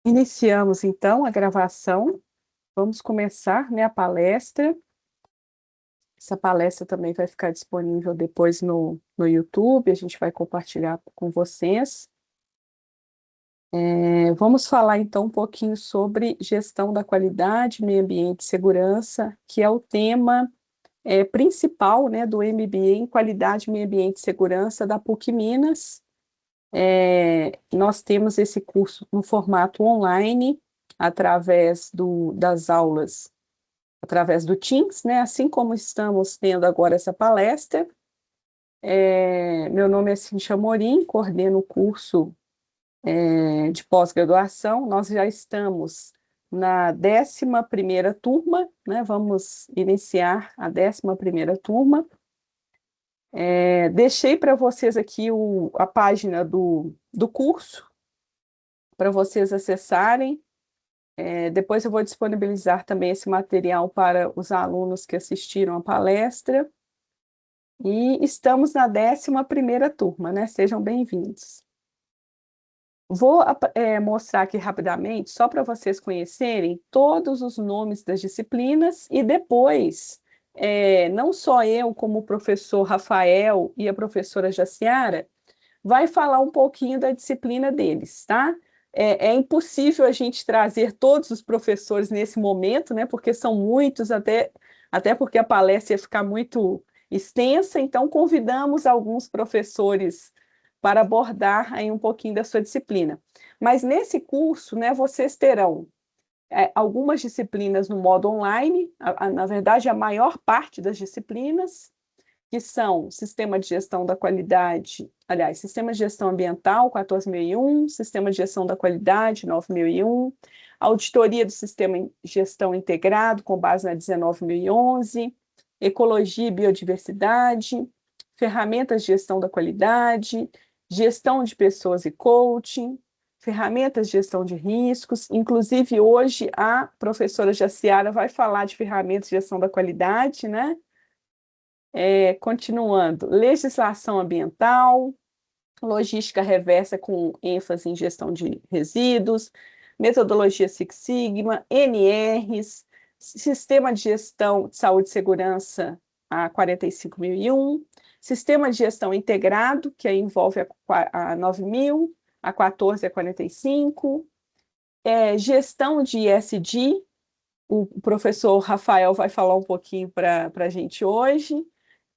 Iniciamos, então, a gravação. Vamos começar, né, a palestra. Essa palestra também vai ficar disponível depois no YouTube, a gente vai compartilhar com vocês. Vamos falar, então, um pouquinho sobre gestão da qualidade, meio ambiente e segurança, que é o tema principal, né, do MBA em Qualidade, Meio Ambiente e Segurança da PUC Minas. Nós temos esse curso no formato online, através das aulas, através do Teams, né? Assim como estamos tendo agora essa palestra. Meu nome é Cíntia Morim, coordeno o curso de pós-graduação. Nós já estamos na 11ª turma, né? Vamos iniciar a 11ª turma. Deixei para vocês aqui a página do curso, para vocês acessarem. Depois eu vou disponibilizar também esse material para os alunos que assistiram a palestra. E estamos na 11ª turma, né? Sejam bem-vindos. Vou mostrar aqui rapidamente, só para vocês conhecerem todos os nomes das disciplinas e depois, não só eu, como o professor Rafael e a professora Jaciara, vai falar um pouquinho da disciplina deles, tá? É impossível a gente trazer todos os professores nesse momento, né? Porque são muitos, até porque a palestra ia ficar muito extensa, então convidamos alguns professores para abordar aí um pouquinho da sua disciplina. Mas nesse curso, né, vocês terão algumas disciplinas no modo online, na verdade, a maior parte das disciplinas, que são Sistema de Gestão da Qualidade, aliás, Sistema de Gestão Ambiental, 14.001, Sistema de Gestão da Qualidade, 9.001, Auditoria do Sistema de Gestão Integrado, com base na 19.011, Ecologia e Biodiversidade, Ferramentas de Gestão da Qualidade, Gestão de Pessoas e Coaching, Ferramentas de Gestão de Riscos. Inclusive, hoje, a professora Jaciara vai falar de ferramentas de gestão da qualidade, né? Continuando, legislação ambiental, logística reversa com ênfase em gestão de resíduos, metodologia Six Sigma, NRs, sistema de gestão de saúde e segurança, a 45.001, sistema de gestão integrado, que aí envolve a 9.000, a 14 a 45, gestão de ESG, o professor Rafael vai falar um pouquinho para a gente hoje,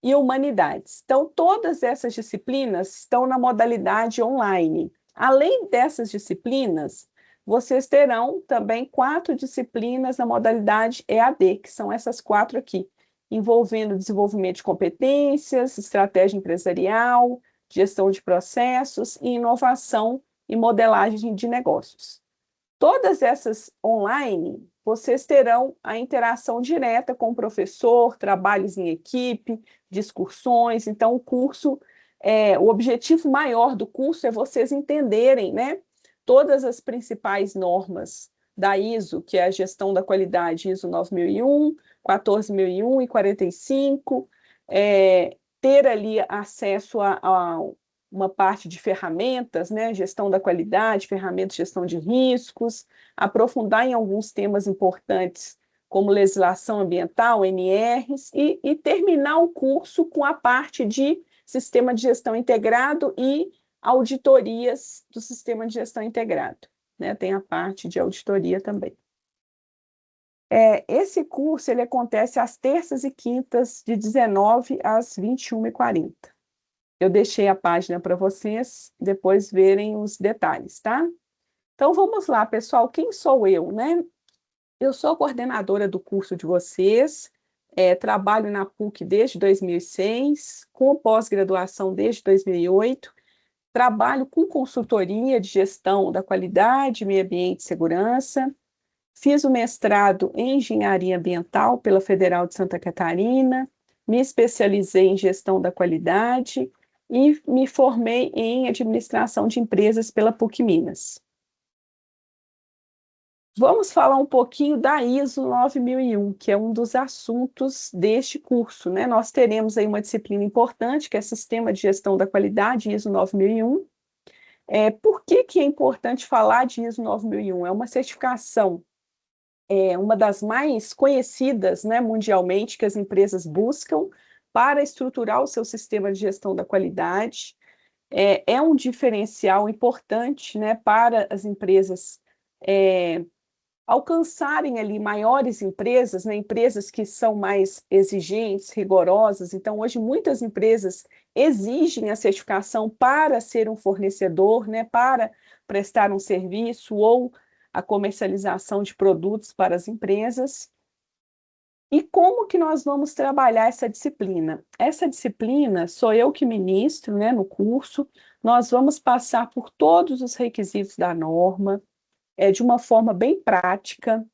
e humanidades. Então, todas essas disciplinas estão na modalidade online. Além dessas disciplinas, vocês terão também 4 disciplinas na modalidade EAD, que são essas 4 aqui, envolvendo desenvolvimento de competências, estratégia empresarial, gestão de processos e inovação e modelagem de negócios. Todas essas online, vocês terão a interação direta com o professor, trabalhos em equipe, discussões. Então, o objetivo maior do curso é vocês entenderem, né, todas as principais normas da ISO, que é a gestão da qualidade ISO 9001, 14.001 e 45, ter ali acesso a uma parte de ferramentas, né, gestão da qualidade, ferramentas de gestão de riscos, aprofundar em alguns temas importantes, como legislação ambiental, NRs, e terminar o curso com a parte de sistema de gestão integrado e auditorias do sistema de gestão integrado, né? Tem a parte de auditoria também. Esse curso ele acontece às terças e quintas, de 19 às 21h40. Eu deixei a página para vocês depois verem os detalhes, tá? Então vamos lá, pessoal. Quem sou eu, né? Eu sou coordenadora do curso de vocês, trabalho na PUC desde 2006, com pós-graduação desde 2008, trabalho com consultoria de gestão da qualidade, meio ambiente e segurança, fiz o mestrado em engenharia ambiental pela Federal de Santa Catarina, me especializei em gestão da qualidade e me formei em administração de empresas pela PUC Minas. Vamos falar um pouquinho da ISO 9001, que é um dos assuntos deste curso, né? Nós teremos aí uma disciplina importante, que é Sistema de Gestão da Qualidade, ISO 9001. Por que é importante falar de ISO 9001? É uma certificação, uma das mais conhecidas, né, mundialmente, que as empresas buscam para estruturar o seu sistema de gestão da qualidade. É um diferencial importante, né, para as empresas alcançarem ali maiores empresas, né, empresas que são mais exigentes, rigorosas. Então, hoje, muitas empresas exigem a certificação para ser um fornecedor, né, para prestar um serviço ou a comercialização de produtos para as empresas. E como que nós vamos trabalhar essa disciplina? Essa disciplina sou eu que ministro, né, no curso. Nós vamos passar por todos os requisitos da norma, de uma forma bem prática.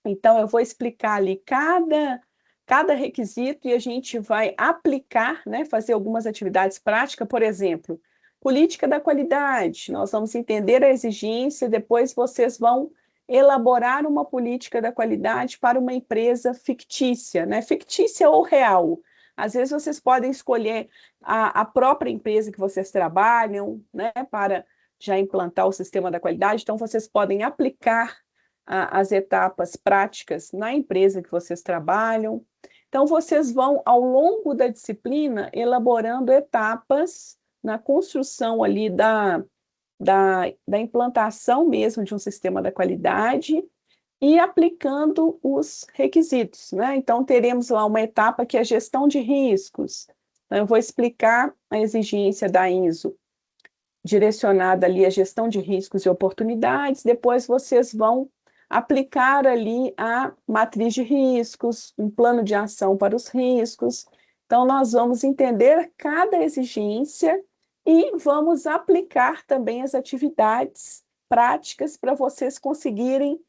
Então, eu vou explicar ali cada requisito e a gente vai aplicar, né, fazer algumas atividades práticas, por exemplo, política da qualidade. Nós vamos entender a exigência, depois vocês vão elaborar uma política da qualidade para uma empresa fictícia, né? Fictícia ou real. Às vezes vocês podem escolher a própria empresa que vocês trabalham, né, para já implantar o sistema da qualidade. Então, vocês podem aplicar as etapas práticas na empresa que vocês trabalham. Então, vocês vão, ao longo da disciplina, elaborando etapas na construção ali da implantação mesmo de um sistema da qualidade e aplicando os requisitos, né? Então, teremos lá uma etapa que é a gestão de riscos. Então, eu vou explicar a exigência da ISO direcionada ali à gestão de riscos e oportunidades, depois vocês vão aplicar ali a matriz de riscos, um plano de ação para os riscos. Então, nós vamos entender cada exigência e vamos aplicar também as atividades práticas para vocês conseguirem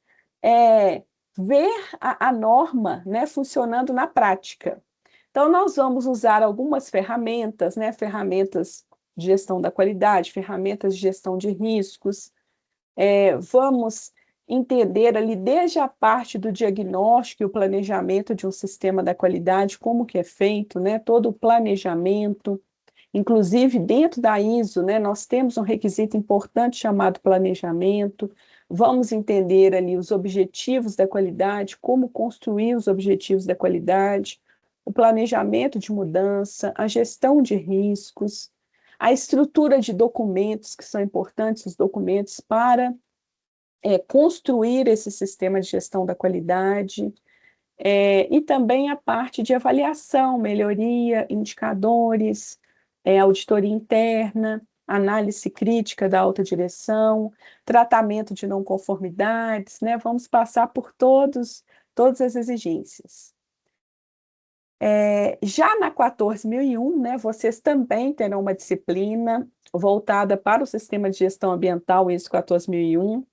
ver a norma, né, funcionando na prática. Então, nós vamos usar algumas ferramentas, né, ferramentas de gestão da qualidade, ferramentas de gestão de riscos. Vamos entender ali desde a parte do diagnóstico e o planejamento de um sistema da qualidade, como que é feito, né, todo o planejamento. Inclusive, dentro da ISO, né, nós temos um requisito importante chamado planejamento. Vamos entender ali os objetivos da qualidade, como construir os objetivos da qualidade, o planejamento de mudança, a gestão de riscos, a estrutura de documentos, que são importantes, os documentos para construir esse sistema de gestão da qualidade, e também a parte de avaliação, melhoria, indicadores, auditoria interna, análise crítica da alta direção, tratamento de não conformidades, né? Vamos passar por todas as exigências. Já na 14.001, né, vocês também terão uma disciplina voltada para o sistema de gestão ambiental ISO 14.001.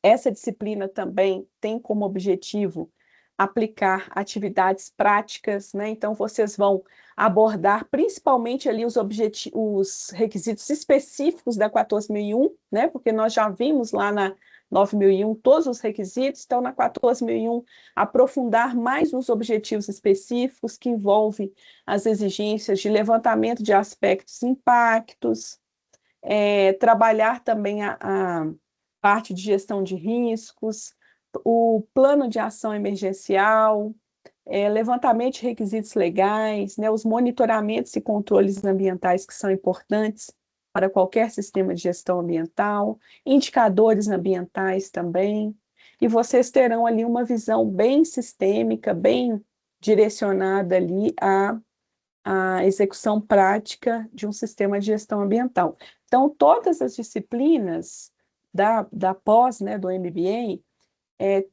Essa disciplina também tem como objetivo aplicar atividades práticas, né? Então, vocês vão abordar principalmente ali os requisitos específicos da 14.001, né? Porque nós já vimos lá na 9.001 todos os requisitos, então na 14.001 aprofundar mais nos objetivos específicos que envolvem as exigências de levantamento de aspectos e impactos, trabalhar também a parte de gestão de riscos, o plano de ação emergencial, levantamento de requisitos legais, né, os monitoramentos e controles ambientais que são importantes para qualquer sistema de gestão ambiental, indicadores ambientais também, e vocês terão ali uma visão bem sistêmica, bem direcionada ali à execução prática de um sistema de gestão ambiental. Então, todas as disciplinas da pós, né, do MBA,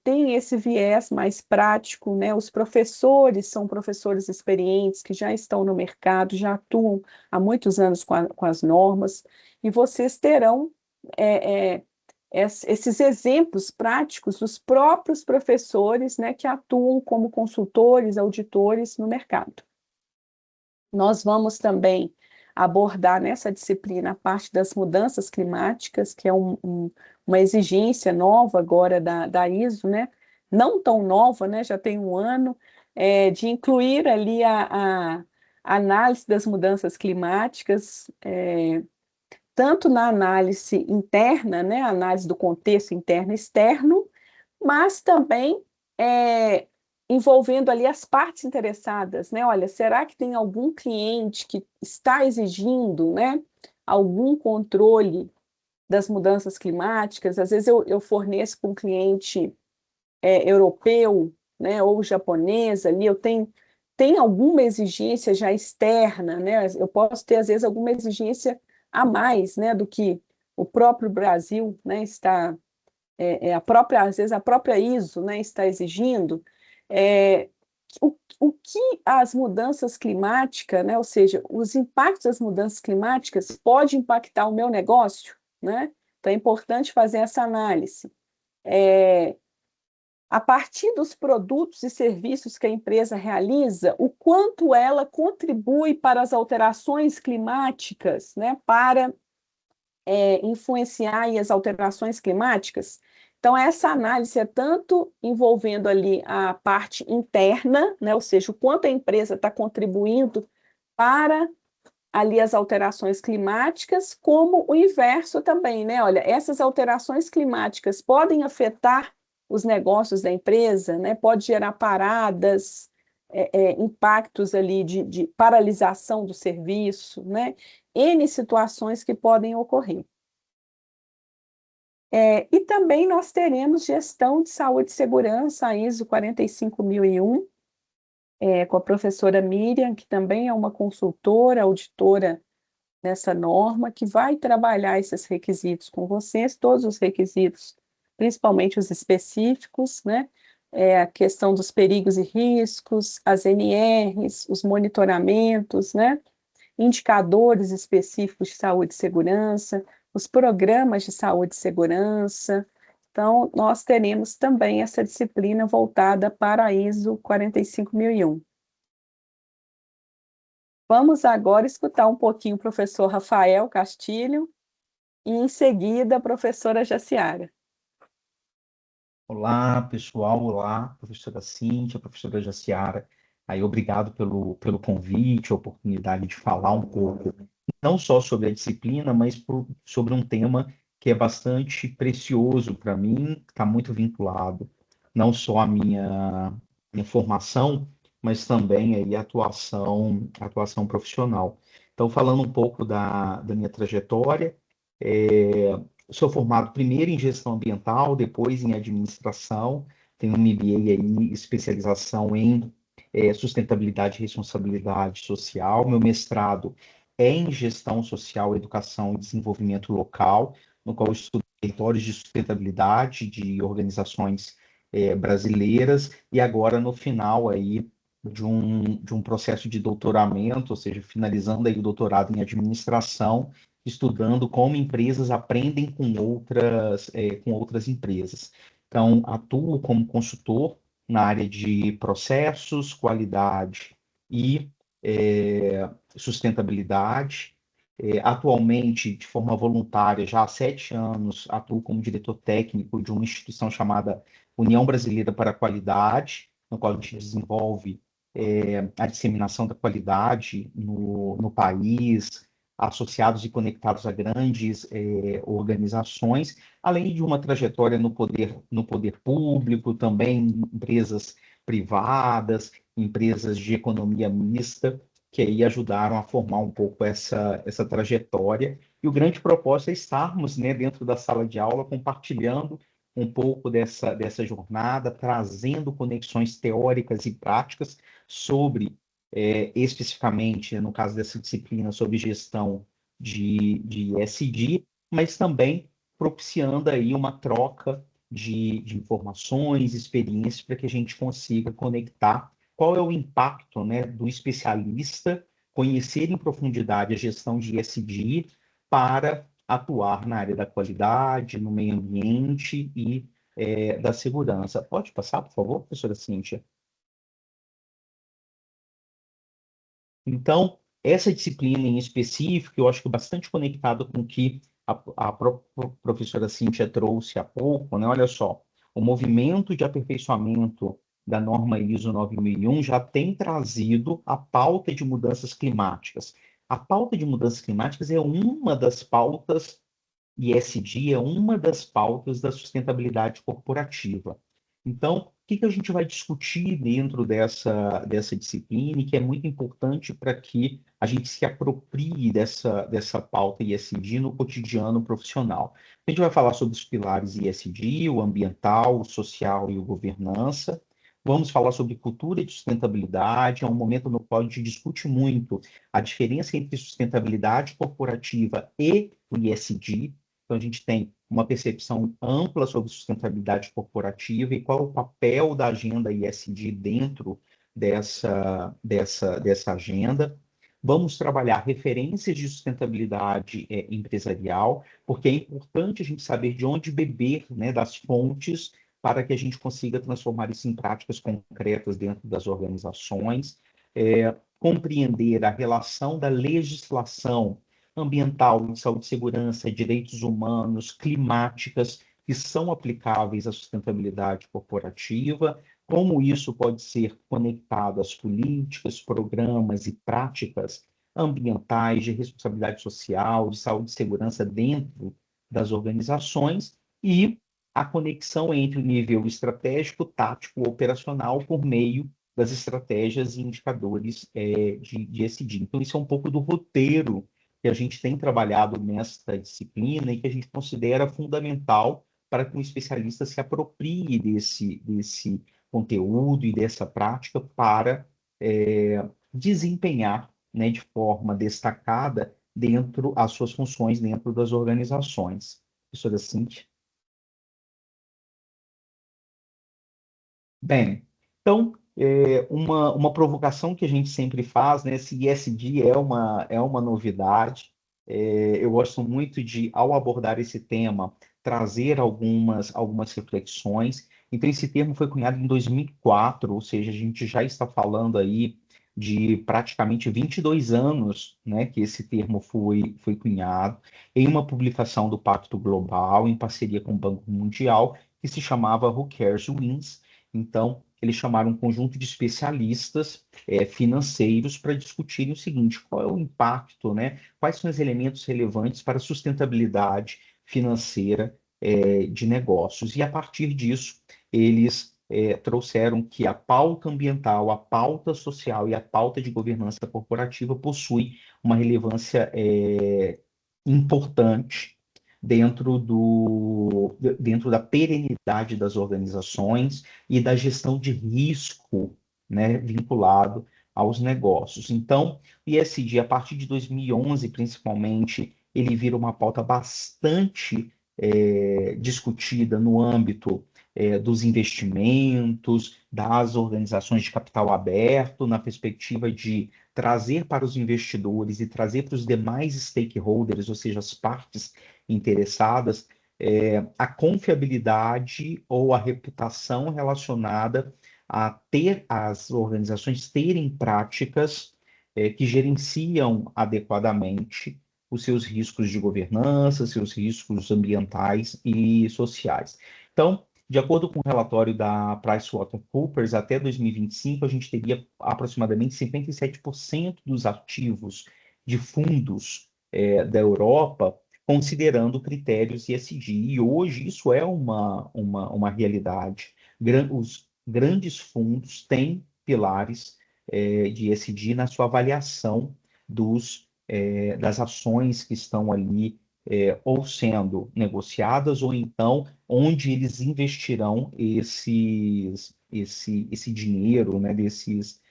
tem esse viés mais prático, né? Os professores são professores experientes que já estão no mercado, já atuam há muitos anos com as normas, e vocês terão esses exemplos práticos dos próprios professores, né, que atuam como consultores, auditores no mercado. Nós vamos também abordar nessa disciplina a parte das mudanças climáticas, que é uma exigência nova agora da ISO, né? Não tão nova, né? Já tem um ano, de incluir ali a análise das mudanças climáticas. tanto na análise interna, né, análise do contexto interno e externo, mas também envolvendo ali as partes interessadas, né? Olha, será que tem algum cliente que está exigindo, né, algum controle das mudanças climáticas? Às vezes eu forneço para um cliente europeu, né, ou japonês ali, tem alguma exigência já externa, né? Eu posso ter, às vezes, alguma exigência a mais, né, do que o próprio Brasil, né, está, às vezes, a própria ISO, né, está exigindo. É, o que as mudanças climáticas, né, ou seja, os impactos das mudanças climáticas pode impactar o meu negócio, né? Então, é importante fazer essa análise. A partir dos produtos e serviços que a empresa realiza, o quanto ela contribui para as alterações climáticas, né, para influenciar aí as alterações climáticas. Então, essa análise é tanto envolvendo ali a parte interna, né, ou seja, o quanto a empresa está contribuindo para ali as alterações climáticas, como o inverso também, né? Olha, essas alterações climáticas podem afetar os negócios da empresa, né? Pode gerar paradas, impactos ali de paralisação do serviço, né? N situações que podem ocorrer. E também nós teremos gestão de saúde e segurança, a ISO 45001, com a professora Miriam, que também é uma consultora, auditora nessa norma, que vai trabalhar esses requisitos com vocês, todos os requisitos, principalmente os específicos, né? A questão dos perigos e riscos, as NRs, os monitoramentos, né? Indicadores específicos de saúde e segurança, os programas de saúde e segurança. Então, nós teremos também essa disciplina voltada para a ISO 45001. Vamos agora escutar um pouquinho o professor Rafael Castilho e, em seguida, a professora Jaciara. Olá, pessoal. Olá, professora Cíntia, professora Jaciara. Aí, obrigado pelo convite, a oportunidade de falar um pouco, não só sobre a disciplina, mas sobre um tema que é bastante precioso para mim, está muito vinculado não só à minha formação, mas também aí à atuação profissional. Então, falando um pouco da minha trajetória, sou formado primeiro em gestão ambiental, depois em administração, tenho um MBA aí, especialização em sustentabilidade e responsabilidade social. Meu mestrado é em gestão social, educação e desenvolvimento local, no qual eu estudo territórios de sustentabilidade de organizações brasileiras, e agora no final aí de um processo de doutoramento, ou seja, finalizando aí o doutorado em administração, estudando como empresas aprendem com outras empresas. Então, atuo como consultor na área de processos, qualidade e sustentabilidade. Atualmente, de forma voluntária, já há 7 anos, atuo como diretor técnico de uma instituição chamada União Brasileira para a Qualidade, no qual a gente desenvolve a disseminação da qualidade no país, associados e conectados a grandes organizações, além de uma trajetória no poder público, também empresas privadas, empresas de economia mista, que aí ajudaram a formar um pouco essa trajetória. E o grande propósito é estarmos, né, dentro da sala de aula, compartilhando um pouco dessa jornada, trazendo conexões teóricas e práticas sobre especificamente, no caso dessa disciplina, sobre gestão de ESG, mas também propiciando aí uma troca de informações, experiências, para que a gente consiga conectar qual é o impacto, né, do especialista conhecer em profundidade a gestão de ESG para atuar na área da qualidade, no meio ambiente e da segurança. Pode passar, por favor, professora Cíntia? Então, essa disciplina em específico, eu acho que bastante conectado com o que a professora Cíntia trouxe há pouco, né? Olha só, o movimento de aperfeiçoamento da norma ISO 9001 já tem trazido a pauta de mudanças climáticas, A pauta de mudanças climáticas é uma das pautas, e ESG é uma das pautas da sustentabilidade corporativa. Então, o que que a gente vai discutir dentro dessa disciplina, e que é muito importante para que a gente se aproprie dessa pauta ESG no cotidiano profissional? A gente vai falar sobre os pilares ESG, o ambiental, o social e o governança. Vamos falar sobre cultura de sustentabilidade, é um momento no qual a gente discute muito a diferença entre sustentabilidade corporativa e o ESG. Então, a gente tem uma percepção ampla sobre sustentabilidade corporativa e qual é o papel da agenda ESG dentro dessa agenda. Vamos trabalhar referências de sustentabilidade empresarial, porque é importante a gente saber de onde beber, né, das fontes, para que a gente consiga transformar isso em práticas concretas dentro das organizações. Compreender a relação da legislação ambiental, de saúde e segurança, direitos humanos, climáticas, que são aplicáveis à sustentabilidade corporativa, como isso pode ser conectado às políticas, programas e práticas ambientais, de responsabilidade social, de saúde e segurança dentro das organizações, e a conexão entre o nível estratégico, tático, operacional, por meio das estratégias e indicadores de ESG. Então, isso é um pouco do roteiro que a gente tem trabalhado nesta disciplina e que a gente considera fundamental para que um especialista se aproprie desse conteúdo e dessa prática para desempenhar, né, de forma destacada dentro as suas funções dentro das organizações. Professora Cíntia? Bem, então, uma provocação que a gente sempre faz, né? Se ESG é uma novidade, eu gosto muito de, ao abordar esse tema, trazer algumas reflexões. Então, esse termo foi cunhado em 2004, ou seja, a gente já está falando aí de praticamente 22 anos, né, que esse termo foi cunhado, em uma publicação do Pacto Global, em parceria com o Banco Mundial, que se chamava Who Cares Wins. Então, eles chamaram um conjunto de especialistas financeiros para discutirem o seguinte: qual é o impacto, né? Quais são os elementos relevantes para a sustentabilidade financeira de negócios? E a partir disso, eles trouxeram que a pauta ambiental, a pauta social e a pauta de governança corporativa possuem uma relevância importante dentro da perenidade das organizações e da gestão de risco, né, vinculado aos negócios. Então, o ESG, a partir de 2011, principalmente, ele vira uma pauta bastante discutida no âmbito dos investimentos, das organizações de capital aberto, na perspectiva de trazer para os investidores e trazer para os demais stakeholders, ou seja, as partes interessadas, a confiabilidade ou a reputação relacionada a ter as organizações terem práticas que gerenciam adequadamente os seus riscos de governança, seus riscos ambientais e sociais. Então, de acordo com o relatório da PricewaterhouseCoopers, até 2025, a gente teria aproximadamente 57% dos ativos de fundos da Europa considerando critérios ESG. E hoje isso é uma realidade. Os grandes fundos têm pilares de ESG na sua avaliação das ações que estão ali ou sendo negociadas, ou então onde eles investirão esse dinheiro, né, desses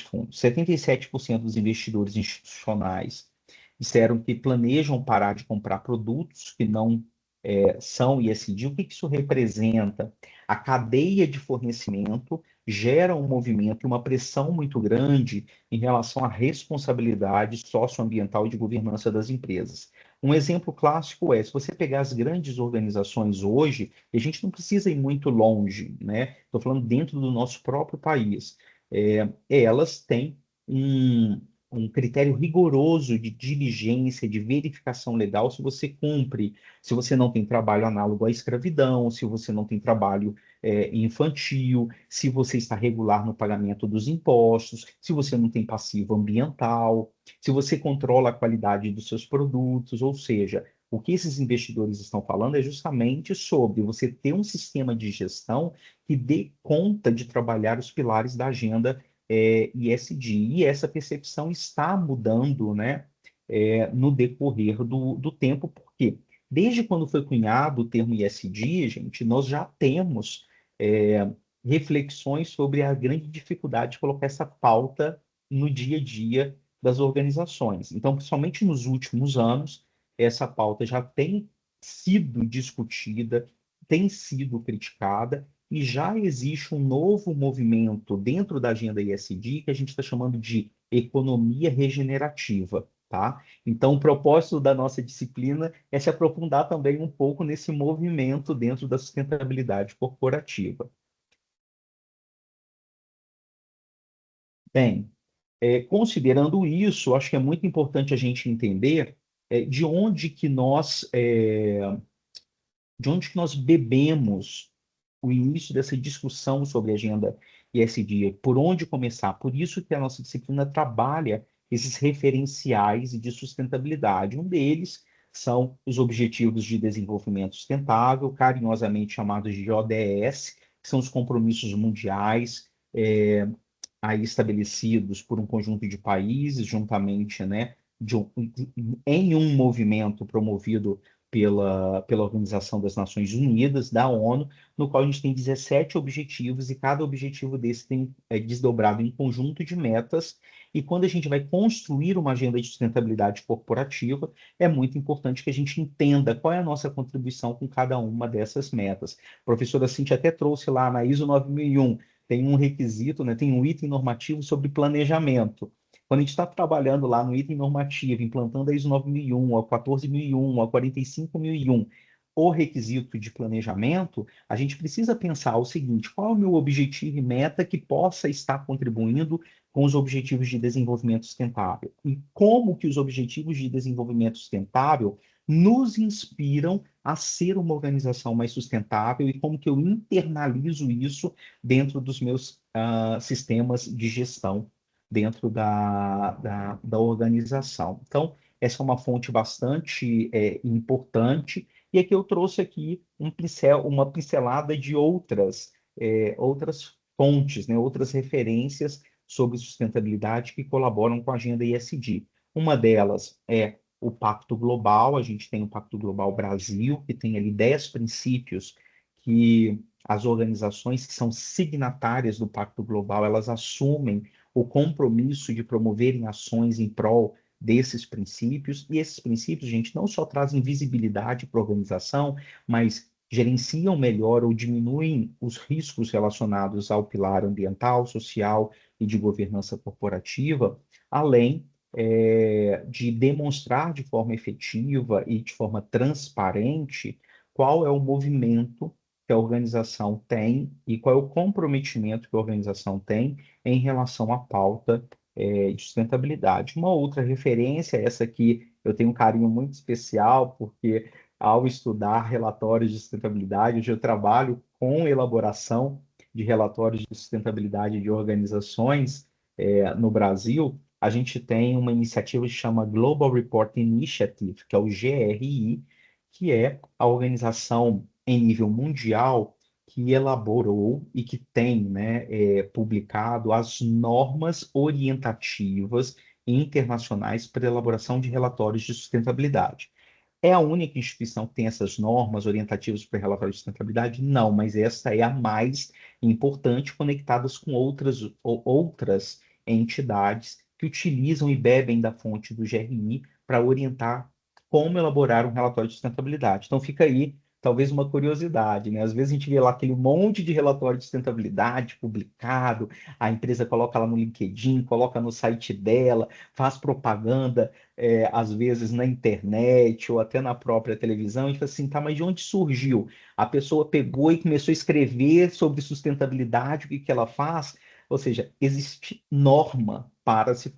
fundos. 77% dos investidores institucionais disseram que planejam parar de comprar produtos que não são ESG. O que isso representa? A cadeia de fornecimento gera um movimento e uma pressão muito grande em relação à responsabilidade socioambiental e de governança das empresas. Um exemplo clássico é, se você pegar as grandes organizações hoje, e a gente não precisa ir muito longe, né? Estou falando dentro do nosso próprio país. Elas têm um critério rigoroso de diligência, de verificação legal, se você cumpre, se você não tem trabalho análogo à escravidão, se você não tem trabalho infantil, se você está regular no pagamento dos impostos, se você não tem passivo ambiental, se você controla a qualidade dos seus produtos, ou seja, o que esses investidores estão falando é justamente sobre você ter um sistema de gestão que dê conta de trabalhar os pilares da agenda ESG. E essa percepção está mudando, né, no decorrer do tempo, porque desde quando foi cunhado o termo ESG, gente, nós já temos é, reflexões sobre a grande dificuldade de colocar essa pauta no dia a dia das organizações. Então, principalmente nos últimos anos, essa pauta já tem sido discutida, tem sido criticada, e já existe um novo movimento dentro da agenda ESG que a gente está chamando de economia regenerativa, tá? Então, o propósito da nossa disciplina é se aprofundar também um pouco nesse movimento dentro da sustentabilidade corporativa. Bem, considerando isso, acho que é muito importante a gente entender de onde que nós bebemos o início dessa discussão sobre a agenda ESG, por onde começar. Por isso que a nossa disciplina trabalha esses referenciais de sustentabilidade. Um deles são os Objetivos de Desenvolvimento Sustentável, carinhosamente chamados de ODS, que são os compromissos mundiais aí estabelecidos por um conjunto de países, juntamente, né, em um movimento promovido pela Organização das Nações Unidas, da ONU, no qual a gente tem 17 objetivos e cada objetivo desse tem desdobrado em conjunto de metas. E quando a gente vai construir uma agenda de sustentabilidade corporativa, é muito importante que a gente entenda qual é a nossa contribuição com cada uma dessas metas. A professora Cintia até trouxe lá na ISO 9001, tem um requisito, né, tem um item normativo sobre planejamento. Quando a gente está trabalhando lá no item normativo, implantando a ISO 9001, a 14001, a 45001, o requisito de planejamento, a gente precisa pensar o seguinte: qual é o meu objetivo e meta que possa estar contribuindo com os objetivos de desenvolvimento sustentável? E como que os objetivos de desenvolvimento sustentável nos inspiram a ser uma organização mais sustentável e como que eu internalizo isso dentro dos meus sistemas de gestão dentro da organização. Então, essa é uma fonte bastante importante, e aqui eu trouxe aqui uma pincelada de outras fontes, né, outras referências sobre sustentabilidade que colaboram com a agenda ESG. Uma delas é o Pacto Global. A gente tem o Pacto Global Brasil, que tem ali 10 princípios que as organizações que são signatárias do Pacto Global, elas assumem o compromisso de promoverem ações em prol desses princípios. E esses princípios, gente, não só trazem visibilidade para a organização, mas gerenciam melhor ou diminuem os riscos relacionados ao pilar ambiental, social e de governança corporativa, além de demonstrar de forma efetiva e de forma transparente qual é o movimento que a organização tem e qual é o comprometimento que a organização tem em relação à pauta de sustentabilidade. Uma outra referência, essa aqui eu tenho um carinho muito especial, porque ao estudar relatórios de sustentabilidade, hoje eu trabalho com elaboração de relatórios de sustentabilidade de organizações no Brasil. A gente tem uma iniciativa que chama Global Reporting Initiative, que é o GRI, que é a organização em nível mundial que elaborou e que tem, né, publicado as normas orientativas internacionais para elaboração de relatórios de sustentabilidade. É a única instituição que tem essas normas orientativas para relatório de sustentabilidade? Não, mas essa é a mais importante, conectadas com outras entidades que utilizam e bebem da fonte do GRI para orientar como elaborar um relatório de sustentabilidade. Então fica aí talvez uma curiosidade, né? Às vezes a gente vê lá aquele monte de relatório de sustentabilidade publicado, a empresa coloca lá no LinkedIn, coloca no site dela, faz propaganda, às vezes na internet ou até na própria televisão, e fala assim, tá, mas de onde surgiu? A pessoa pegou e começou a escrever sobre sustentabilidade, o que que ela faz? Ou seja, existe norma para se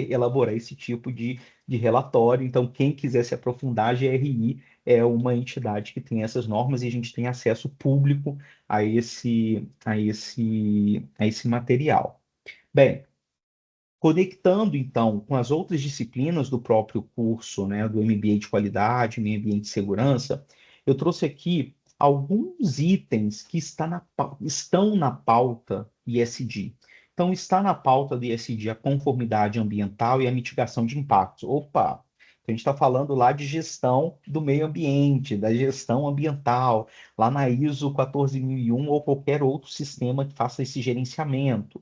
elaborar esse tipo de relatório. Então, quem quiser se aprofundar, a GRI é uma entidade que tem essas normas e a gente tem acesso público a esse material. Bem, conectando, então, com as outras disciplinas do próprio curso, né, do MBA de qualidade, meio ambiente de segurança, eu trouxe aqui alguns itens que estão na pauta ISD. Então, está na pauta do ISD a conformidade ambiental e a mitigação de impactos. Opa! Então, a gente está falando lá de gestão do meio ambiente, da gestão ambiental, lá na ISO 14001 ou qualquer outro sistema que faça esse gerenciamento.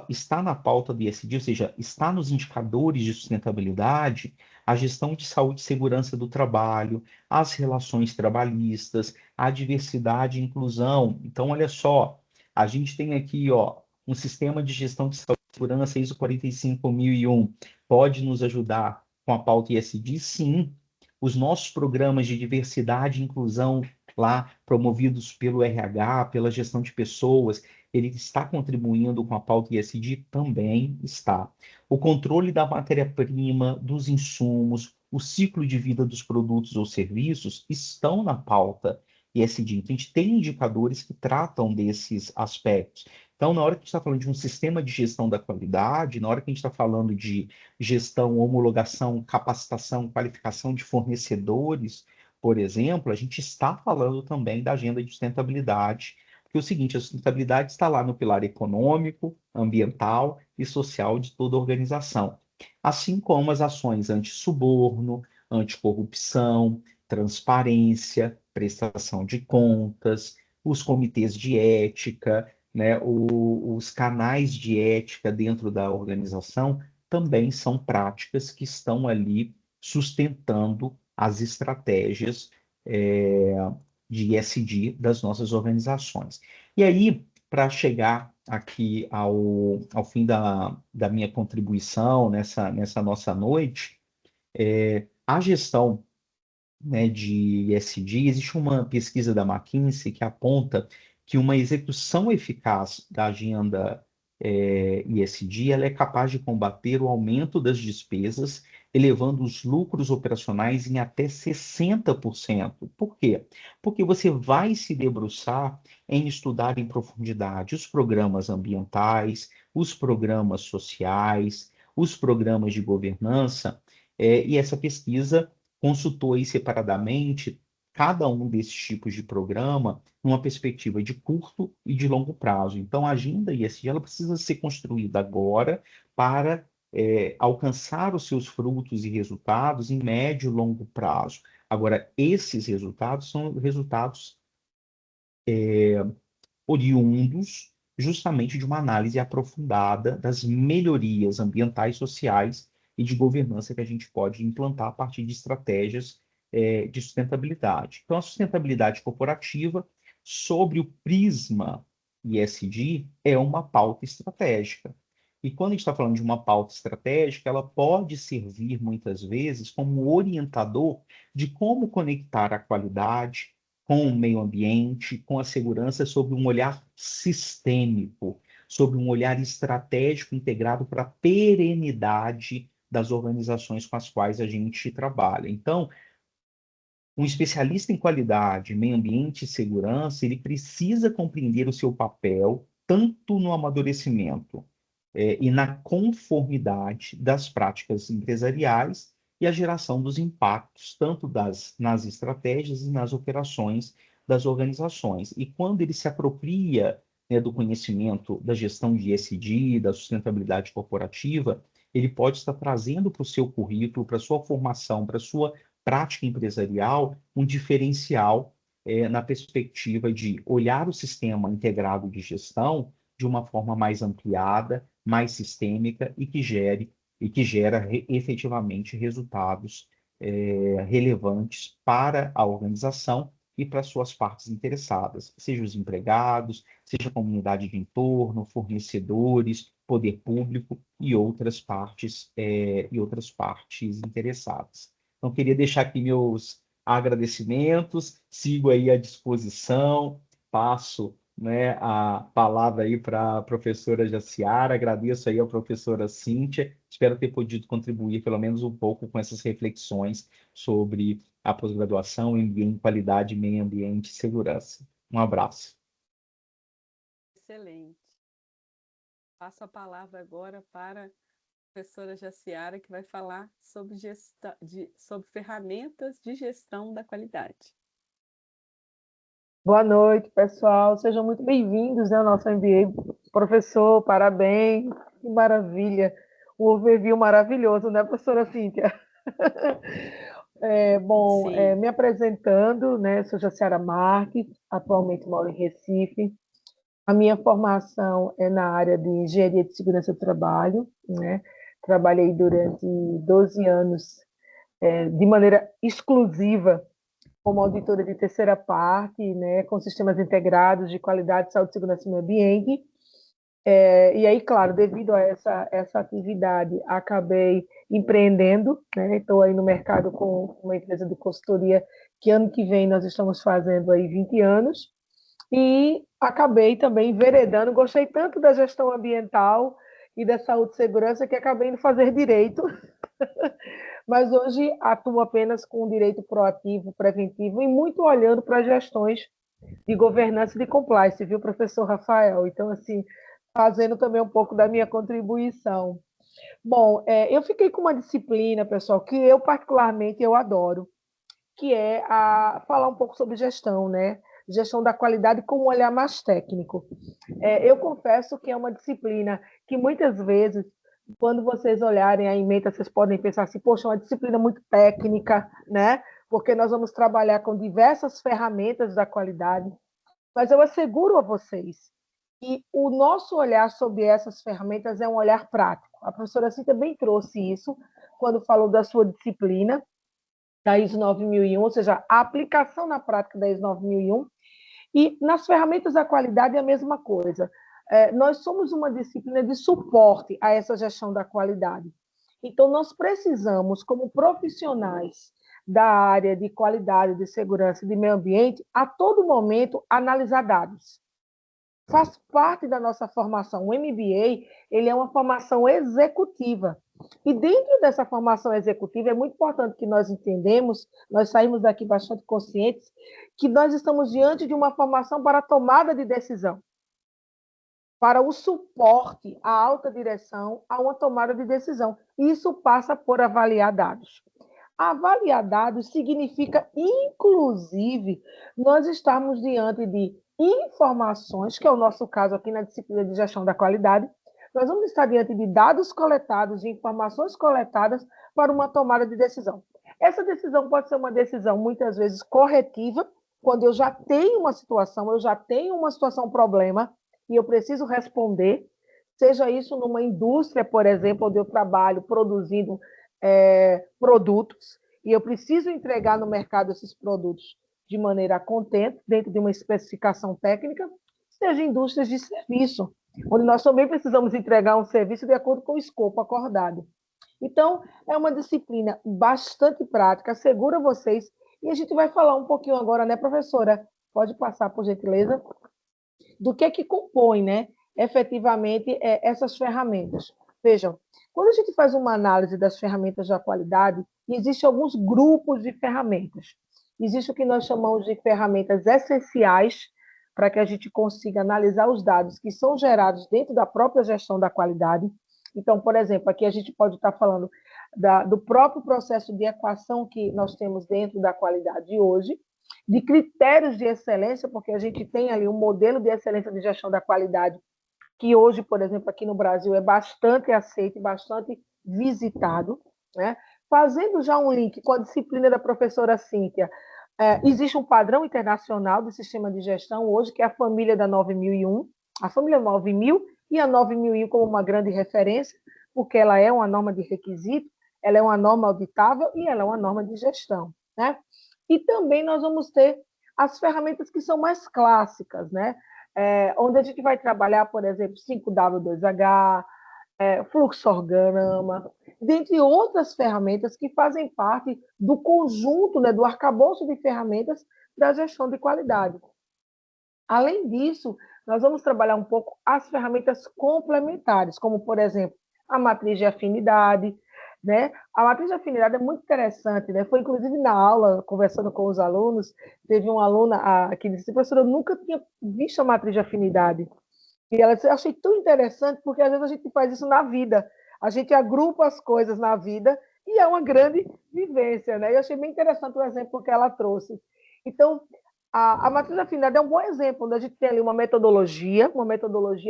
Está na pauta do ESG, ou seja, está nos indicadores de sustentabilidade, a gestão de saúde e segurança do trabalho, as relações trabalhistas, a diversidade e inclusão. Então, olha só, a gente tem aqui, ó, um sistema de gestão de saúde e segurança ISO 45001, pode nos ajudar com a pauta ESG? Sim. Os nossos programas de diversidade e inclusão lá, promovidos pelo RH, pela gestão de pessoas, ele está contribuindo com a pauta ESG? Também está. O controle da matéria-prima, dos insumos, o ciclo de vida dos produtos ou serviços estão na pauta ESG. Então, a gente tem indicadores que tratam desses aspectos. Então, na hora que a gente está falando de um sistema de gestão da qualidade, na hora que a gente está falando de gestão, homologação, capacitação, qualificação de fornecedores, por exemplo, a gente está falando também da agenda de sustentabilidade, porque é o seguinte, a sustentabilidade está lá no pilar econômico, ambiental e social de toda a organização, assim como as ações anti-suborno, anticorrupção, transparência, prestação de contas, os comitês de ética, né, os canais de ética dentro da organização também são práticas que estão ali sustentando as estratégias de ESG das nossas organizações. E aí, para chegar aqui ao fim da minha contribuição nessa nossa noite, a gestão, né, de ESG, existe uma pesquisa da McKinsey que aponta que uma execução eficaz da agenda ESG, ela é capaz de combater o aumento das despesas, elevando os lucros operacionais em até 60%. Por quê? Porque você vai se debruçar em estudar em profundidade os programas ambientais, os programas sociais, os programas de governança, e essa pesquisa consultou aí separadamente cada um desses tipos de programa numa perspectiva de curto e de longo prazo. Então, a agenda ESG ela precisa ser construída agora para alcançar os seus frutos e resultados em médio e longo prazo. Agora, esses resultados são resultados oriundos justamente de uma análise aprofundada das melhorias ambientais, sociais e de governança que a gente pode implantar a partir de estratégias de sustentabilidade. Então, a sustentabilidade corporativa, sobre o prisma ESG, é uma pauta estratégica. E quando a gente está falando de uma pauta estratégica, ela pode servir muitas vezes como orientador de como conectar a qualidade com o meio ambiente, com a segurança, sob um olhar sistêmico, sob um olhar estratégico integrado para a perenidade das organizações com as quais a gente trabalha. Então, um especialista em qualidade, meio ambiente e segurança, ele precisa compreender o seu papel tanto no amadurecimento e na conformidade das práticas empresariais e a geração dos impactos, tanto nas estratégias e nas operações das organizações. E quando ele se apropria, né, do conhecimento da gestão de ESG, da sustentabilidade corporativa, ele pode estar trazendo para o seu currículo, para a sua formação, para a sua prática empresarial, um diferencial na perspectiva de olhar o sistema integrado de gestão de uma forma mais ampliada, mais sistêmica e que gera efetivamente resultados relevantes para a organização e para suas partes interessadas, seja os empregados, seja a comunidade de entorno, fornecedores, poder público e outras partes interessadas. Então, queria deixar aqui meus agradecimentos, sigo aí à disposição, passo né, a palavra aí para a professora Jaciara, agradeço aí à professora Cíntia, espero ter podido contribuir pelo menos um pouco com essas reflexões sobre a pós-graduação em qualidade, meio ambiente e segurança. Um abraço. Excelente. Passo a palavra agora para a professora Jaciara, que vai falar sobre sobre ferramentas de gestão da qualidade. Boa noite, pessoal. Sejam muito bem-vindos, né, ao nosso MBA. Professor, parabéns. Que maravilha. Um overview maravilhoso, né, professora Cíntia? Sim, Me apresentando, né, sou Jaciara Marques, atualmente moro em Recife. A minha formação é na área de engenharia de segurança do trabalho, né? Trabalhei durante 12 anos, de maneira exclusiva como auditora de terceira parte, né, com sistemas integrados de qualidade, saúde, segurança e meio ambiente. E aí, claro, devido a essa atividade, acabei empreendendo, né? Estou aí no mercado com uma empresa de consultoria que ano que vem nós estamos fazendo aí 20 anos, e acabei também enveredando, gostei tanto da gestão ambiental e da saúde e segurança que acabei indo fazer direito, mas hoje atuo apenas com direito proativo, preventivo e muito olhando para gestões de governança e de compliance, viu, professor Rafael? Então, assim, fazendo também um pouco da minha contribuição. Bom, eu fiquei com uma disciplina, pessoal, que eu particularmente eu adoro, que é falar um pouco sobre gestão, né? Gestão da qualidade com um olhar mais técnico. Eu confesso que é uma disciplina que muitas vezes, quando vocês olharem a ementa, vocês podem pensar assim, poxa, é uma disciplina muito técnica, né? Porque nós vamos trabalhar com diversas ferramentas da qualidade, mas eu asseguro a vocês que o nosso olhar sobre essas ferramentas é um olhar prático. A professora Cíntia bem trouxe isso quando falou da sua disciplina, da ISO 9001, ou seja, a aplicação na prática da ISO 9001. E nas ferramentas da qualidade é a mesma coisa. Nós somos uma disciplina de suporte a essa gestão da qualidade. Então, nós precisamos, como profissionais da área de qualidade, de segurança e de meio ambiente, a todo momento analisar dados. Faz parte da nossa formação. O MBA, ele é uma formação executiva. E dentro dessa formação executiva, é muito importante que nós entendemos, nós saímos daqui bastante conscientes, que nós estamos diante de uma formação para a tomada de decisão, para o suporte à alta direção a uma tomada de decisão. Isso passa por avaliar dados. Avaliar dados significa, inclusive, nós estarmos diante de informações, que é o nosso caso aqui na disciplina de gestão da qualidade, nós vamos estar diante de dados coletados, de informações coletadas para uma tomada de decisão. Essa decisão pode ser uma decisão, muitas vezes, corretiva, quando eu já tenho uma situação, problema, e eu preciso responder, seja isso numa indústria, por exemplo, onde eu trabalho produzindo produtos, e eu preciso entregar no mercado esses produtos de maneira contente, dentro de uma especificação técnica, seja indústrias de serviço, onde nós também precisamos entregar um serviço de acordo com o escopo acordado. Então, é uma disciplina bastante prática, asseguro a vocês, e a gente vai falar um pouquinho agora, né, professora? Pode passar, por gentileza, do que compõe, né, efetivamente, essas ferramentas. Vejam, quando a gente faz uma análise das ferramentas da qualidade, existem alguns grupos de ferramentas. Existe o que nós chamamos de ferramentas essenciais para que a gente consiga analisar os dados que são gerados dentro da própria gestão da qualidade. Então, por exemplo, aqui a gente pode estar falando do próprio processo de equação que nós temos dentro da qualidade hoje, de critérios de excelência, porque a gente tem ali um modelo de excelência de gestão da qualidade que hoje, por exemplo, aqui no Brasil é bastante aceito e bastante visitado, né? Fazendo já um link com a disciplina da professora Cíntia, existe um padrão internacional do sistema de gestão hoje, que é a família da 9001, a família 9000 e a 9001 como uma grande referência, porque ela é uma norma de requisito, ela é uma norma auditável e ela é uma norma de gestão, né? E também nós vamos ter as ferramentas que são mais clássicas, né? Onde a gente vai trabalhar, por exemplo, 5W2H, fluxograma, dentre outras ferramentas que fazem parte do conjunto, né, do arcabouço de ferramentas da gestão de qualidade. Além disso, nós vamos trabalhar um pouco as ferramentas complementares, como, por exemplo, a matriz de afinidade, né? A matriz de afinidade é muito interessante, né? Foi, inclusive, na aula, conversando com os alunos, teve uma aluna que disse, professora, eu nunca tinha visto a matriz de afinidade. E ela disse, eu achei tão interessante, porque às vezes a gente faz isso na vida. A gente agrupa as coisas na vida e é uma grande vivência, né? Eu achei bem interessante o exemplo que ela trouxe. Então, a matriz de afinidade é um bom exemplo, onde a gente tem ali uma metodologia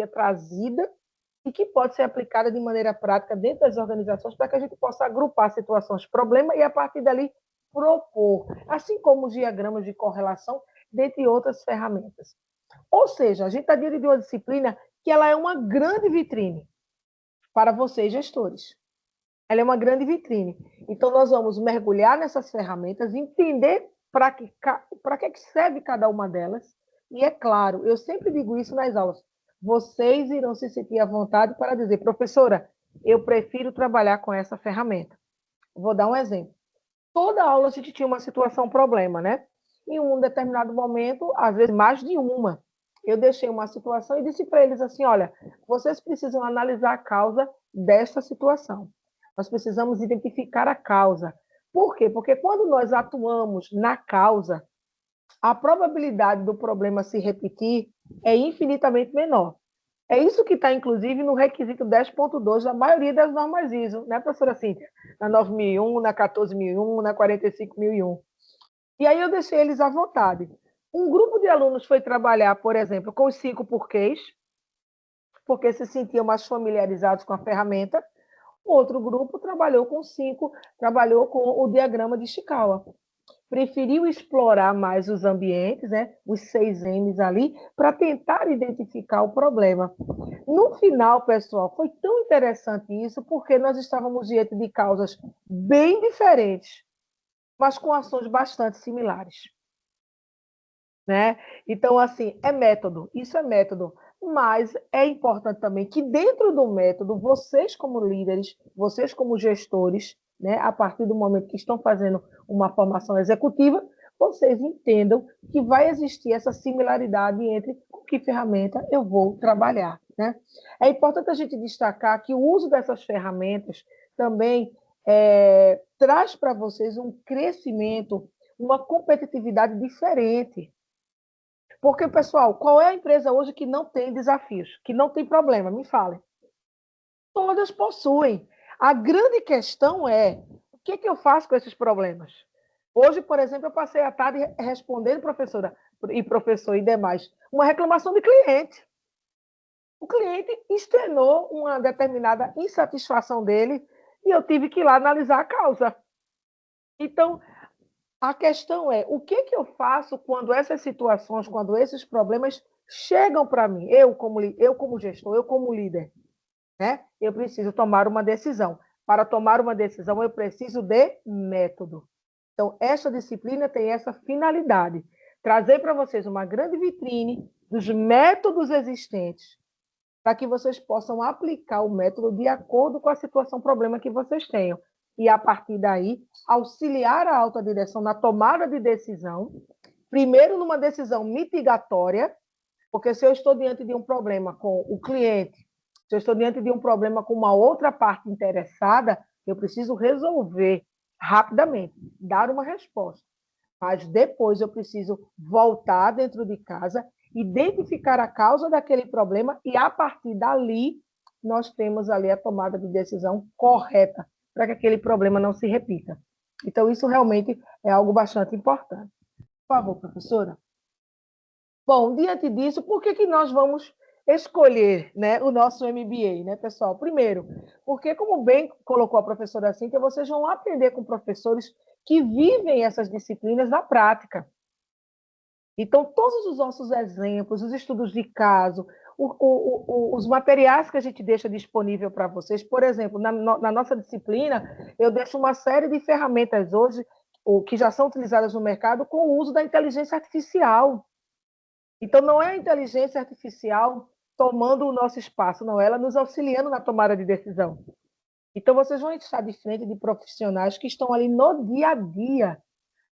trazida e que pode ser aplicada de maneira prática dentro das organizações para que a gente possa agrupar situações, problema e, a partir dali, propor, assim como os diagramas de correlação, dentre outras ferramentas. Ou seja, a gente está diante de uma disciplina que ela é uma grande vitrine para vocês, gestores. Ela é uma grande vitrine. Então, nós vamos mergulhar nessas ferramentas, entender para que serve cada uma delas. E, é claro, eu sempre digo isso nas aulas, vocês irão se sentir à vontade para dizer, professora, eu prefiro trabalhar com essa ferramenta. Vou dar um exemplo. Toda aula a gente tinha uma situação, problema, né? Em um determinado momento, às vezes mais de uma, eu deixei uma situação e disse para eles assim, olha, vocês precisam analisar a causa desta situação. Nós precisamos identificar a causa. Por quê? Porque quando nós atuamos na causa, a probabilidade do problema se repetir é infinitamente menor. É isso que está, inclusive, no requisito 10.2 da maioria das normas ISO, né, professora Cíntia? Na 9001, na 14001, na 45001. E aí eu deixei eles à vontade. Um grupo de alunos foi trabalhar, por exemplo, com os 5 porquês, porque se sentiam mais familiarizados com a ferramenta. Outro grupo trabalhou com o diagrama de Ishikawa. Preferiu explorar mais os ambientes, né, os 6 M's ali, para tentar identificar o problema. No final, pessoal, foi tão interessante isso, porque nós estávamos diante de causas bem diferentes, mas com ações bastante similares. Né? Então, assim, isso é método, mas é importante também que dentro do método, vocês como líderes, vocês como gestores, né, a partir do momento que estão fazendo uma formação executiva, vocês entendam que vai existir essa similaridade entre com que ferramenta eu vou trabalhar. Né? É importante a gente destacar que o uso dessas ferramentas também traz para vocês um crescimento, uma competitividade diferente. Porque, pessoal, qual é a empresa hoje que não tem desafios, que não tem problema? Me falem. Todas possuem. A grande questão é, o que eu faço com esses problemas? Hoje, por exemplo, eu passei a tarde respondendo, professora e professor e demais, uma reclamação de cliente. O cliente externou uma determinada insatisfação dele e eu tive que ir lá analisar a causa. Então, a questão é, o que eu faço quando essas situações, quando esses problemas chegam para mim? Eu como gestor, eu como líder, né? Eu preciso tomar uma decisão. Para tomar uma decisão, eu preciso de método. Então, essa disciplina tem essa finalidade, trazer para vocês uma grande vitrine dos métodos existentes, para que vocês possam aplicar o método de acordo com a situação, problema que vocês tenham. E, a partir daí, auxiliar a alta direção na tomada de decisão, primeiro numa decisão mitigatória, porque se eu estou diante de um problema com o cliente, se eu estou diante de um problema com uma outra parte interessada, eu preciso resolver rapidamente, dar uma resposta. Mas depois eu preciso voltar dentro de casa, identificar a causa daquele problema e, a partir dali, nós temos ali a tomada de decisão correta para que aquele problema não se repita. Então, isso realmente é algo bastante importante. Por favor, professora. Bom, diante disso, por que nós vamos escolher, né, o nosso MBA, né, pessoal? Primeiro, porque, como bem colocou a professora Cíntia, vocês vão aprender com professores que vivem essas disciplinas na prática. Então, todos os nossos exemplos, os estudos de caso, os materiais que a gente deixa disponível para vocês, por exemplo, na nossa disciplina, eu deixo uma série de ferramentas hoje, que já são utilizadas no mercado, com o uso da inteligência artificial. Então, não é a inteligência artificial tomando o nosso espaço, não, ela nos auxiliando na tomada de decisão. Então, vocês vão estar de frente de profissionais que estão ali no dia a dia,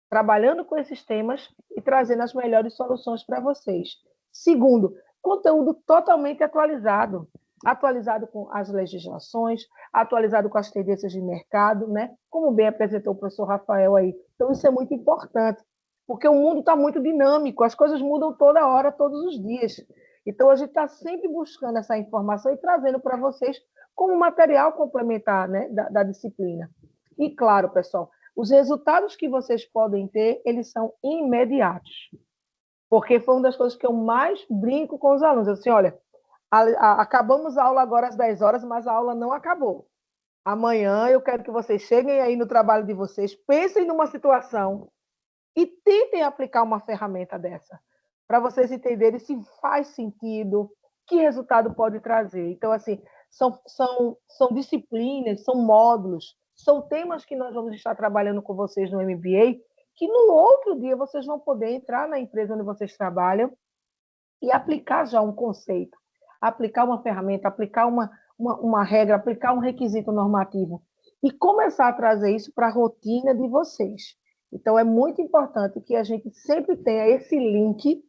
trabalhando com esses temas e trazendo as melhores soluções para vocês. Segundo, conteúdo totalmente atualizado, atualizado com as legislações, atualizado com as tendências de mercado, né? Como bem apresentou o professor Rafael aí. Então, isso é muito importante, porque o mundo está muito dinâmico, as coisas mudam toda hora, todos os dias. Então, a gente está sempre buscando essa informação e trazendo para vocês como material complementar, né, da disciplina. E, claro, pessoal, os resultados que vocês podem ter, eles são imediatos. Porque foi uma das coisas que eu mais brinco com os alunos. Assim, olha, acabamos a aula agora às 10 horas, mas a aula não acabou. Amanhã eu quero que vocês cheguem aí no trabalho de vocês, pensem numa situação e tentem aplicar uma ferramenta dessa, para vocês entenderem se faz sentido, que resultado pode trazer. Então, assim, são disciplinas, são módulos, são temas que nós vamos estar trabalhando com vocês no MBA, que no outro dia vocês vão poder entrar na empresa onde vocês trabalham e aplicar já um conceito, aplicar uma ferramenta, aplicar uma regra, aplicar um requisito normativo e começar a trazer isso para a rotina de vocês. Então, é muito importante que a gente sempre tenha esse link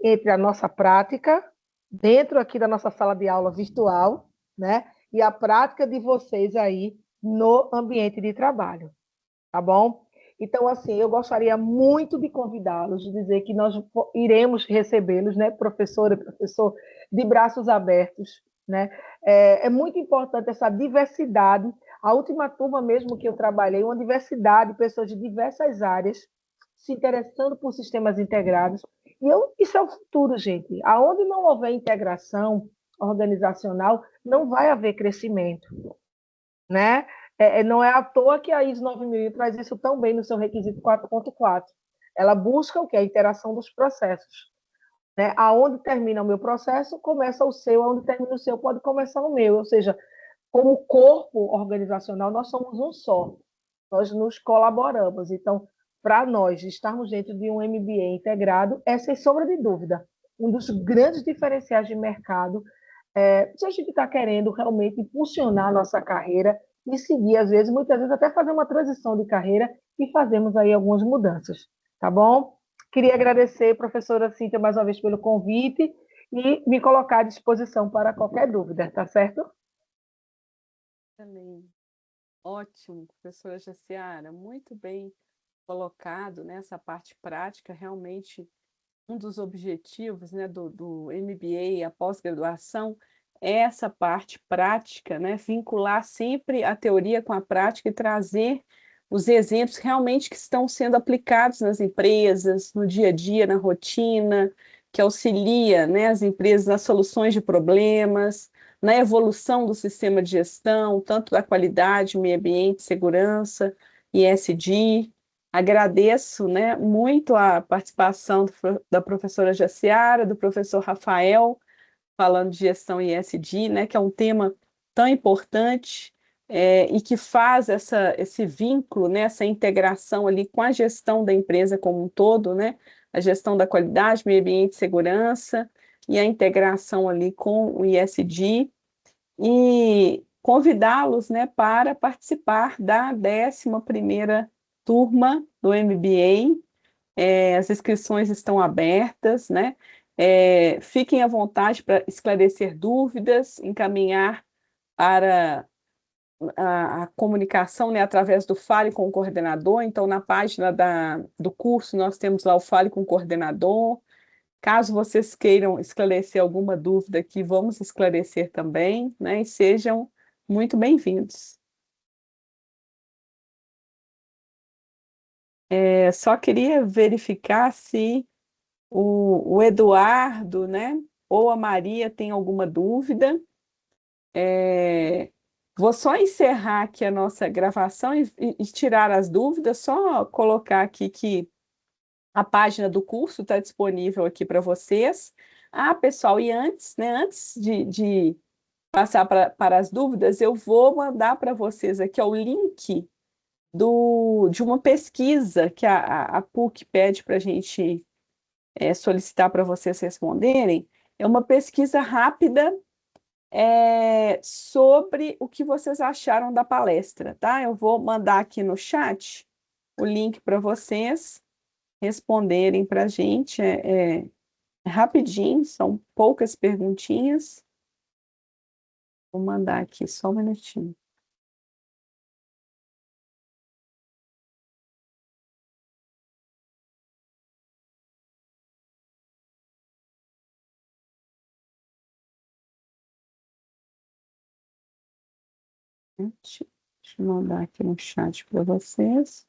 entre a nossa prática, dentro aqui da nossa sala de aula virtual, né? E a prática de vocês aí no ambiente de trabalho, tá bom? Então, assim, eu gostaria muito de convidá-los, de dizer que nós iremos recebê-los, né, professora e professor, de braços abertos, né? É muito importante essa diversidade. A última turma mesmo que eu trabalhei, uma diversidade, pessoas de diversas áreas se interessando por sistemas integrados. Isso é o futuro, gente. Aonde não houver integração organizacional, não vai haver crescimento, né? Não é à toa que a ISO 9001 traz isso tão bem no seu requisito 4.4. Ela busca o que? A interação dos processos. Né? Aonde termina o meu processo, começa o seu, aonde termina o seu, pode começar o meu. Ou seja, como corpo organizacional, nós somos um só. Nós nos colaboramos. Então, para nós estarmos dentro de um MBA integrado, é, sem sombra de dúvida, um dos grandes diferenciais de mercado, se a gente está querendo realmente impulsionar a nossa carreira e seguir, às vezes, muitas vezes até fazer uma transição de carreira e fazemos aí algumas mudanças, tá bom? Queria agradecer, professora Cíntia, mais uma vez pelo convite e me colocar à disposição para qualquer dúvida, tá certo? Também. Ótimo, professora Jaciara, muito bem colocado, né? Essa parte prática, realmente um dos objetivos, né, do MBA, a pós-graduação, é essa parte prática, né? Vincular sempre a teoria com a prática e trazer os exemplos realmente que estão sendo aplicados nas empresas, no dia a dia, na rotina, que auxilia, né, as empresas nas soluções de problemas, na evolução do sistema de gestão, tanto da qualidade, meio ambiente, segurança, ESG. Agradeço, né, muito a participação da professora Jaciara, do professor Rafael, falando de gestão ESG, né, que é um tema tão importante e que faz esse vínculo, né, essa integração ali com a gestão da empresa como um todo, né, a gestão da qualidade, meio ambiente e segurança, e a integração ali com o ESG, e convidá-los, né, para participar da 11ª turma do MBA. As inscrições estão abertas, né? Fiquem à vontade para esclarecer dúvidas, encaminhar para a comunicação, né, através do Fale com o Coordenador. Então, na página do curso, nós temos lá o Fale com o Coordenador. Caso vocês queiram esclarecer alguma dúvida aqui, vamos esclarecer também, né? E sejam muito bem-vindos. Só queria verificar se o Eduardo, né, ou a Maria tem alguma dúvida. Vou só encerrar aqui a nossa gravação e tirar as dúvidas, só colocar aqui que a página do curso está disponível aqui para vocês. Ah, pessoal, e antes, né, antes de passar para as dúvidas, eu vou mandar para vocês aqui ó, o link de uma pesquisa que a PUC pede para a gente solicitar para vocês responderem. É uma pesquisa rápida sobre o que vocês acharam da palestra, tá? Eu vou mandar aqui no chat o link para vocês responderem para a gente. É rapidinho, são poucas perguntinhas. Vou mandar aqui só um minutinho. Deixa eu mandar aqui no chat para vocês.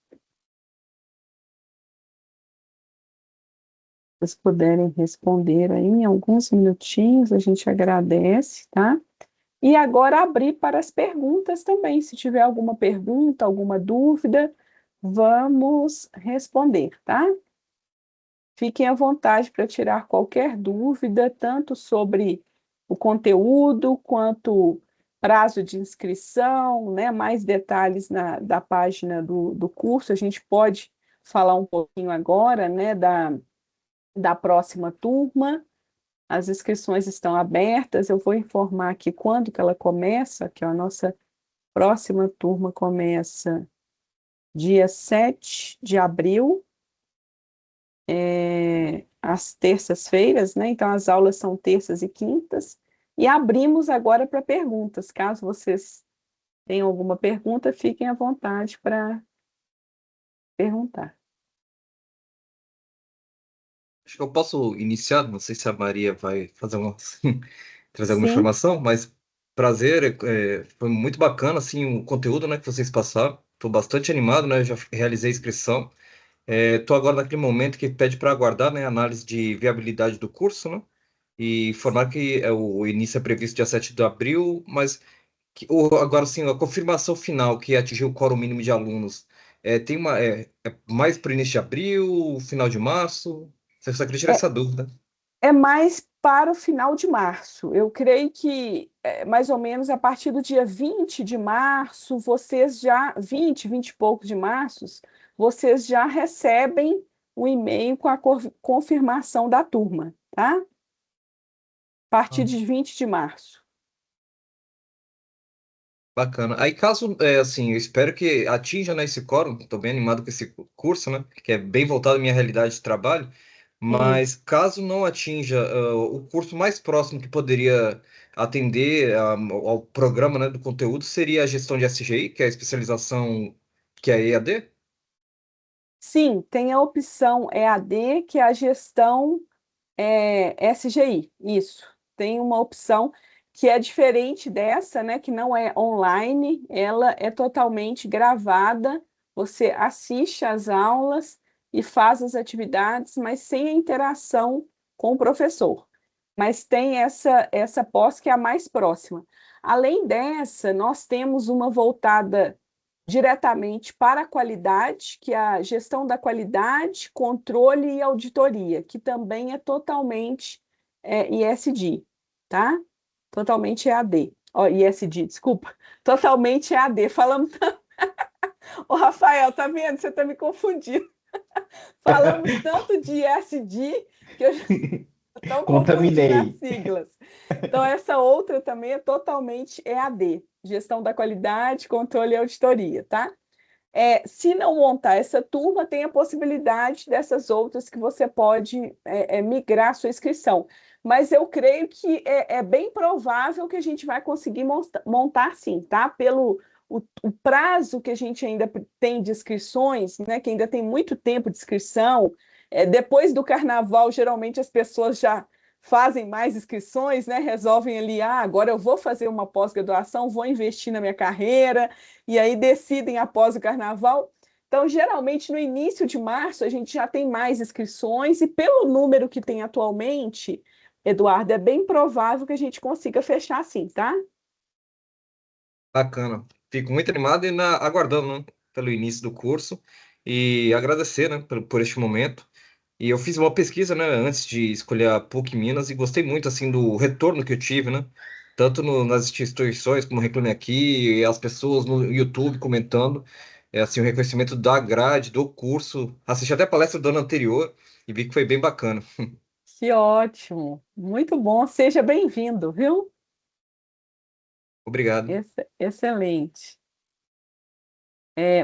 Se vocês puderem responder aí em alguns minutinhos, a gente agradece, tá? E agora abrir para as perguntas também. Se tiver alguma pergunta, alguma dúvida, vamos responder, tá? Fiquem à vontade para tirar qualquer dúvida, tanto sobre o conteúdo, quanto prazo de inscrição, né? Mais detalhes da página do curso. A gente pode falar um pouquinho agora, né? Da próxima turma. As inscrições estão abertas. Eu vou informar aqui quando que ela começa, que a nossa próxima turma começa dia 7 de abril, às terças-feiras, né? Então, as aulas são terças e quintas. E abrimos agora para perguntas. Caso vocês tenham alguma pergunta, fiquem à vontade para perguntar. Acho que eu posso iniciar, não sei se a Maria vai fazer uma, trazer alguma Sim, informação, mas prazer, foi muito bacana assim o conteúdo, né, que vocês passaram. Estou bastante animado, né? Já realizei a inscrição. Estou agora naquele momento que pede para aguardar, né, a análise de viabilidade do curso, né? E informar que o início é previsto dia 7 de abril, mas agora sim, a confirmação final que atingiu o quórum mínimo de alunos tem mais para o início de abril, final de março? Eu só queria tirar é, essa dúvida. é mais para o final de março. Eu creio que mais ou menos a partir do dia 20 de março, vocês já, 20 e poucos de março, vocês já recebem o e-mail com a confirmação da turma, tá? A partir de 20 de março. Bacana. Aí, caso, assim, eu espero que atinja, né, esse quórum, estou bem animado com esse curso, né, que é bem voltado à minha realidade de trabalho, Sim. mas caso não atinja, o curso mais próximo que poderia atender ao programa, né, do conteúdo seria a gestão de SGI, que é a especialização que é EAD? Sim, tem a opção EAD, que é a gestão SGI, isso. Tem uma opção que é diferente dessa, né, que não é online, ela é totalmente gravada, você assiste às aulas e faz as atividades, mas sem a interação com o professor. Mas tem essa pós que é a mais próxima. Além dessa, nós temos uma voltada diretamente para a qualidade, que é a gestão da qualidade, controle e auditoria, que também é totalmente ISD, tá? Totalmente EAD. Ó, ISD, desculpa. Totalmente EAD. Falamos. Ô, Rafael, tá vendo? Você tá me confundindo. Falamos tanto de ISD que eu já estou confundindo as Contaminei. siglas. Então, essa outra também é totalmente EAD, gestão da qualidade, controle e auditoria, tá? Se não montar essa turma, tem a possibilidade dessas outras que você pode migrar sua inscrição. Mas eu creio que é bem provável que a gente vai conseguir montar sim, tá? Pelo o prazo que a gente ainda tem de inscrições, né? Que ainda tem muito tempo de inscrição. Depois do carnaval, geralmente as pessoas já fazem mais inscrições, né? Resolvem ali, agora eu vou fazer uma pós-graduação, vou investir na minha carreira e aí decidem após o carnaval. Então, geralmente, no início de março, a gente já tem mais inscrições, e pelo número que tem atualmente, Eduardo, é bem provável que a gente consiga fechar assim, tá? Bacana. Fico muito animado e aguardando, né, pelo início do curso e agradecer, né, por este momento. E eu fiz uma pesquisa, né, antes de escolher a PUC Minas e gostei muito, assim, do retorno que eu tive, né, tanto nas instituições, como Reclame Aqui, e as pessoas no YouTube comentando, assim, o reconhecimento da grade, do curso. Assisti até a palestra do ano anterior e vi que foi bem bacana. Que ótimo, muito bom, seja bem-vindo, viu? Obrigado. Excelente.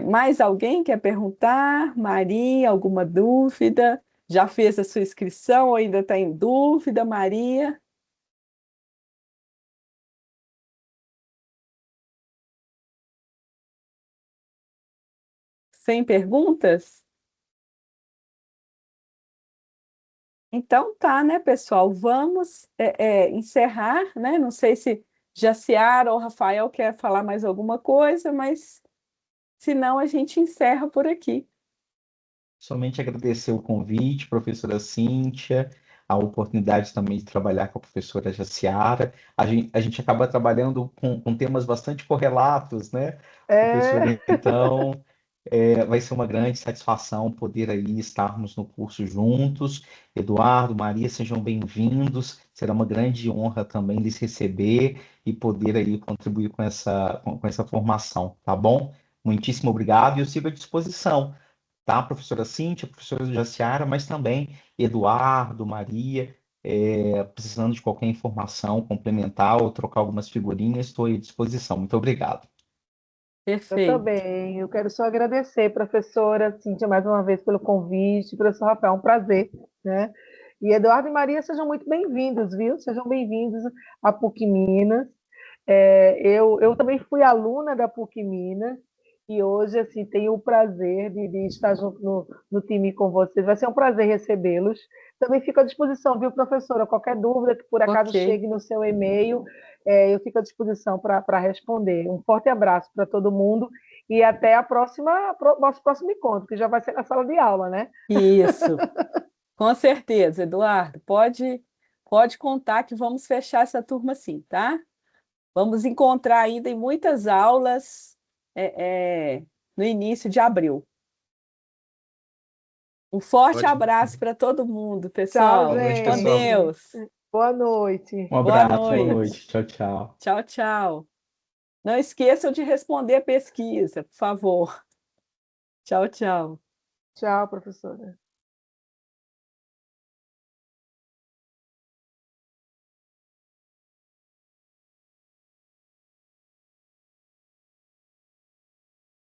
Mais alguém quer perguntar? Maria, alguma dúvida? Já fez a sua inscrição ou ainda está em dúvida, Maria? Sem perguntas? Então tá, né, pessoal? Vamos encerrar, né? Não sei se Jaciara ou Rafael quer falar mais alguma coisa, mas se não, a gente encerra por aqui. Somente agradecer o convite, professora Cíntia, a oportunidade também de trabalhar com a professora Jaciara. A gente acaba trabalhando com temas bastante correlatos, né, É, professora? Então, vai ser uma grande satisfação poder aí estarmos no curso juntos. Eduardo, Maria, sejam bem-vindos. Será uma grande honra também lhes receber e poder aí contribuir com essa formação, tá bom? Muitíssimo obrigado e eu sigo à disposição, tá? Professora Cíntia, professora Jaciara, mas também Eduardo, Maria, precisando de qualquer informação complementar ou trocar algumas figurinhas, estou à disposição. Muito obrigado. eu Perfeito. também. Eu quero só agradecer, professora Cíntia, mais uma vez pelo convite. Professor Rafael, um prazer, né? E Eduardo e Maria, sejam muito bem-vindos, viu? Sejam bem-vindos à PUC Minas. Eu também fui aluna da PUC Minas e hoje assim tenho o prazer de estar junto no time com vocês. Vai ser um prazer recebê-los. Também fico à disposição, viu, professora? Qualquer dúvida que por acaso Ok. chegue no seu e-mail, eu fico à disposição para responder. Um forte abraço para todo mundo e até nosso próximo encontro, que já vai ser na sala de aula, né? Isso. Com certeza, Eduardo. Pode contar que vamos fechar essa turma sim, tá? Vamos encontrar ainda em muitas aulas no início de abril. Um forte Ótimo. abraço para todo mundo, Tchau, pessoal. Boa noite, Com pessoal. gente. Deus. Boa noite. Um Boa abraço, boa noite. noite. Tchau, tchau. Tchau, tchau. Não esqueçam de responder a pesquisa, por favor. Tchau, tchau. Tchau, professora.